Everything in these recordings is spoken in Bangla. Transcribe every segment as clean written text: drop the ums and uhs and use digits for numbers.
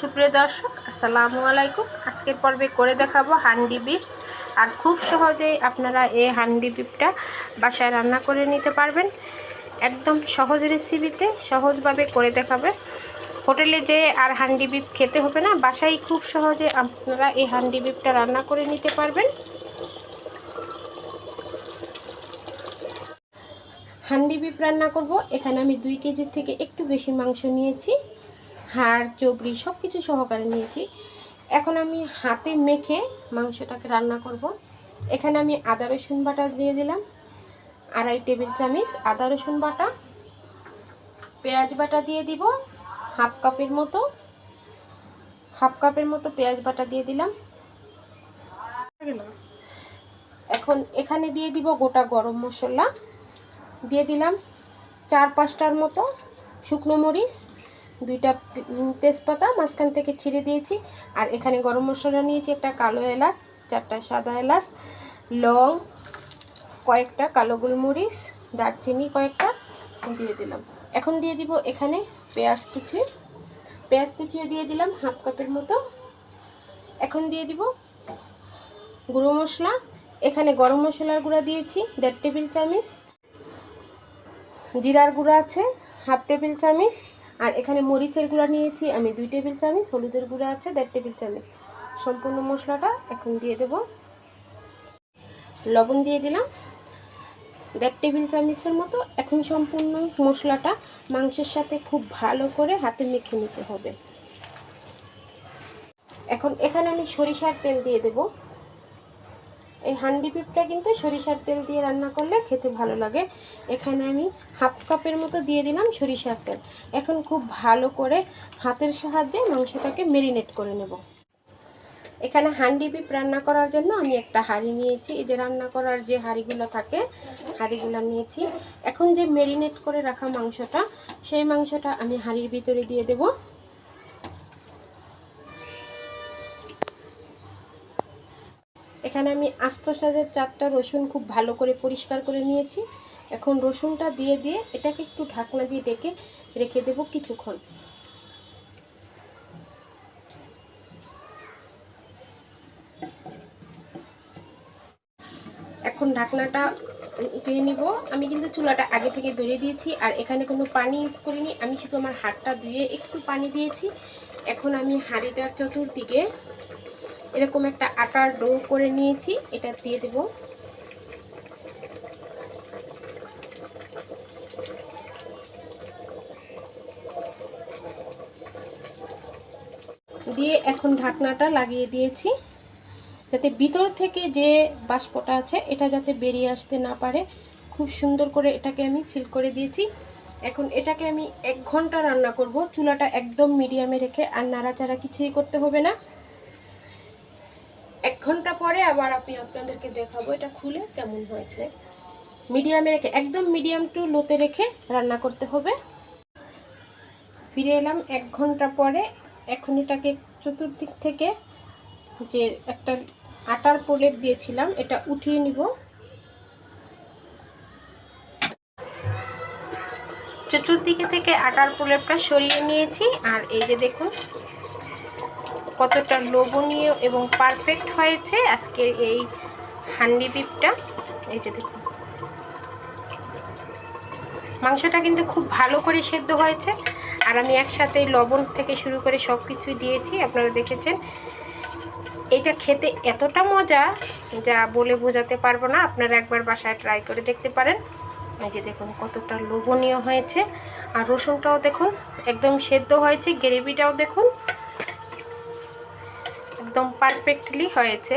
সুপ্রিয় দর্শক, আসসালামু আলাইকুম। আজকের পর্বে করে দেখাবো হান্ডি বিফ। আর খুব সহজেই আপনারা এই হান্ডি বিফটা বাসায় রান্না করে নিতে পারবেন। একদম সহজ রেসিপিতে সহজভাবে করে দেখাবে। হোটেলে যে আর হান্ডি বিফ খেতে হবে না, বাসায় খুব সহজে আপনারা এই হান্ডি বিফটা রান্না করে নিতে পারবেন। হান্ডি বিফ রান্না করব। এখানে আমি 2 কেজির থেকে একটু বেশি মাংস নিয়েছি, হাড় চবড়ি সব কিছু সহকারে নিয়েছি। এখন আমি হাতে মেখে মাংসটাকে রান্না করব। এখানে আমি আদা রসুন বাটা দিয়ে দিলাম 2.5 টেবিল চামচ আদা রসুন বাটা। পেঁয়াজ বাটা দিয়ে দিব হাফ কাপের মতো পেঁয়াজ বাটা দিয়ে দিলাম। এখন এখানে দিয়ে দিব গোটা গরম মশলা, দিয়ে দিলাম 4-5টার মতো শুকনো মরিচ, 2টা তেজপাতা মাঝখান থেকে ছিঁড়ে দিয়েছি। আর এখানে গরম মশলা নিয়েছি, একটা কালো এলাচ, 4টা সাদা এলাচ, লং কয়েকটা, কালো গোলমরিচ, দারচিনি কয়েকটা দিয়ে দিলাম। এখন দিয়ে দিব এখানে পেঁয়াজ কুচি দিয়ে দিলাম হাফ কাপের মতো। এখন দিয়ে দিব গুঁড়ো মশলা। এখানে গরম মশলার গুঁড়া দিয়েছি 1.5 টেবিল চামচ, জিরার গুঁড়া আছে হাফ টেবিল চামচ, আর এখানে মরিচের গুঁড়া নিয়েছি আমি 2 টেবিল চামচ, হলুদের গুঁড়া আছে 1.5 টেবিল চামচ। সম্পূর্ণ মশলাটা এখন দিয়ে দেব। লবণ দিয়ে দিলাম 1.5 টেবিল চামচের মতো। এখন সম্পূর্ণ মশলাটা মাংসের সাথে খুব ভালো করে হাতে মেখে নিতে হবে। এখন এখানে আমি সরিষার তেল দিয়ে দেব। এই হান্ডি বিফটা কিন্তু সরিষার তেল দিয়ে রান্না করলে খেতে ভালো লাগে। এখানে আমি হাফ কাপের মতো দিয়ে দিলাম সরিষার তেল। এখন খুব ভালো করে হাতের সাহায্যে মাংসটাকে ম্যারিনেট করে নেব। এখানে হান্ডি বিফ রান্না করার জন্য আমি একটা হাঁড়ি নিয়েছি। এই যে রান্না করার যে হাঁড়িগুলো থাকে, হাঁড়িগুলো নিয়েছি। এখন যে ম্যারিনেট করে রাখা মাংসটা, সেই মাংসটা আমি হাঁড়ির ভিতরে দিয়ে দেব। এখানে আমি আস্ত সাজের 4টা রসুন খুব ভালো করে পরিষ্কার করে নিয়েছি। এখন রসুনটা দিয়ে এটাকে একটু ঢাকনা দিয়ে ঢেকে রেখে দেব কিছুক্ষণ। এখন ঢাকনাটা উঠিয়ে নিব। আমি কিন্তু চুলাটা আগে থেকে ধরিয়ে দিয়েছি, আর এখানে কোনো পানি ইউজ করিনি। আমি শুধু আমার হাতটা ধুয়ে একটু পানি দিয়েছি। এখন আমি হাঁড়িটার চতুর্দিকে এরকম একটা আটার ডো করে নিয়েছি, এটা দিয়ে দেব। দিয়ে এখন ঢাকনাটা লাগিয়ে দিয়েছি, যাতে ভিতর থেকে যে বাষ্পটা আছে এটা যাতে বেরিয়ে আসতে না পারে। খুব সুন্দর করে এটাকে আমি সিল করে দিয়েছি। এখন এটাকে আমি 1 ঘন্টা রান্না করব, চুলাটা একদম মিডিয়ামে রেখে। আর নাড়াচাড়া কিছুই করতে হবে না। 1 ঘন্টা পরে আবার আপনাদেরকে দেখাবো এটা খুলে কেমন হয়েছে। মিডিয়ামে রেখে, একদম মিডিয়াম টু লোতে রেখে রান্না করতে হবে। ফিরে এলাম 1 ঘন্টা পরে। এখন এটাকে চতুর্দিক থেকে যে একটা আটার প্রলেপ দিয়েছিলাম এটা উঠিয়ে নিব। চতুর্দিকে থেকে আটার প্রলেপটা সরিয়ে নিয়েছি। আর এই যে দেখুন কতটা লোভনীয় এবং পারফেক্ট হয়েছে আজকের এই হান্ডি বিফটা। এই যে দেখুন মাংসটা কিন্তু খুব ভালো করে সেদ্ধ হয়েছে। আর আমি একসাথে লবণ থেকে শুরু করে সব কিছুই দিয়েছি, আপনারা দেখেছেন। এটা খেতে এতটা মজা যা বলে বোঝাতে পারবো না। আপনারা একবার বাসায় ট্রাই করে দেখতে পারেন। এই যে দেখুন কতটা লোভনীয় হয়েছে। আর রসুনটাও দেখুন একদম সেদ্ধ হয়েছে, গ্রেভিটাও দেখুন একদম পারফেক্টলি হয়েছে।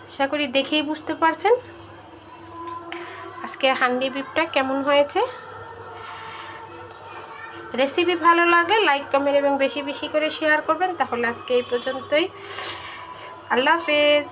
আশা করি দেখেই বুঝতে পারছেন আজকে হান্ডি বিফটা কেমন হয়েছে। রেসিপি ভালো লাগলে লাইক কমেন্ট এবং বেশি বেশি করে শেয়ার করবেন। তাহলে আজকে এই পর্যন্তই। আল্লাহ হাফেজ।